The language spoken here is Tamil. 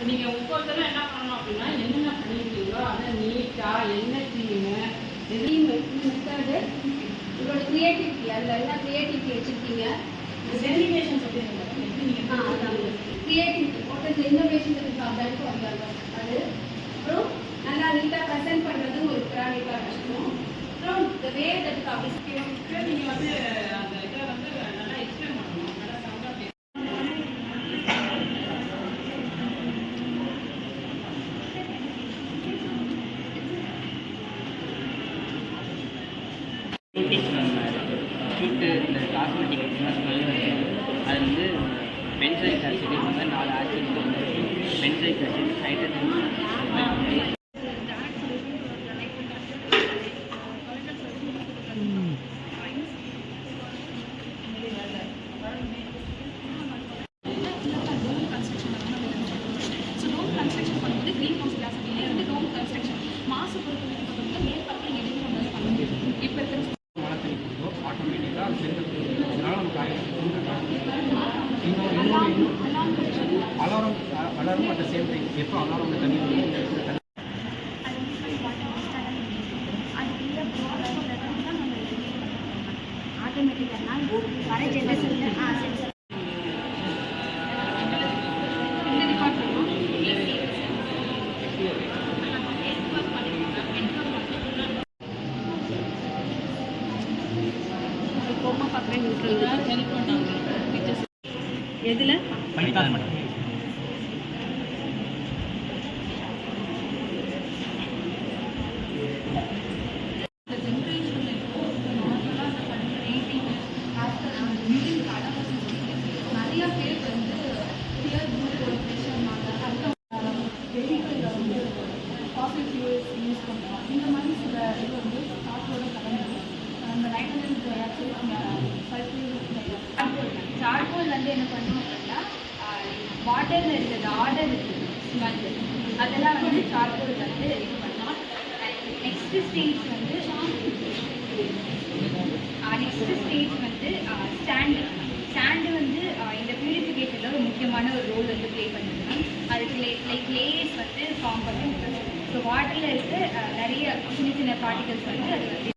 நீங்கள் ஒவ்வொருத்தரும் என்ன பண்ணணும் அப்படின்னா என்னென்ன பண்ணியிருக்கீங்களோ அதை நீட்டாக என்ன க்ரீமு மெத்தடு உங்களோட க்ரியேட்டிவிட்டி அதில் என்ன க்ரியேட்டிவிட்டி வச்சுருக்கீங்க டெலிகேஷன் க்ரியேட்டிவிட்டி போட்டு இன்னோவேஷன் இருக்குது அது அப்புறம் நல்லா நீட்டாக ப்ரெசென்ட் பண்ணுறது ஒரு ப்ராடக்டாக வச்சுக்கணும். அப்புறம் இந்த வே தட் அப்படி நீங்கள் வந்து அந்த இதை வந்து நல்லா எக்ஸ்பிளைன் பண்ணணும். நல்லா சவுண்டாக பேசணும். ஷூட்டு இந்த காஸ்மெட்டிக் ஸ்மெல் அது வந்து பென்சைக் ஆசிட் வந்து 4 ஆசிட் வந்து benzoic acid hydrogen alarm at the same time எப்போ அலாரம் தண்ணி ஆட்டோமேட்டிக்காக வர ஜென்ரேஷனில் எதில் நிறைய பேர் வந்து ஃபாசில் ஃபியூல்ஸ் யூஸ் பண்ணுவோம். இந்த மாதிரி சில இது வந்து காற்றோட கலந்து அந்த நைட்ரஜன் சார்கோல் வந்து என்ன பண்ணுவோம் அப்படின்னா வாட்டரில் இருக்கிறது ஆர்டர் இருக்குது ஸ்மெல் அதெல்லாம் வந்து சார்கோல் வந்து இது பண்ணோம். நெக்ஸ்ட் ஸ்டேஜ் வந்து ஸ்டாண்டு வந்து இந்த பியூரிஃபிகேஷனில் ஒரு முக்கியமான ஒரு ரோல் வந்து ப்ளே பண்ணிருக்கோம். அதுக்கு லைக் லேயர்ஸ் வந்து ஃபார்ம் பண்ணுறது. ஸோ வாட்டரில் இருக்க நிறைய சின்ன சின்ன பார்ட்டிகல்ஸ் வந்து அது வந்து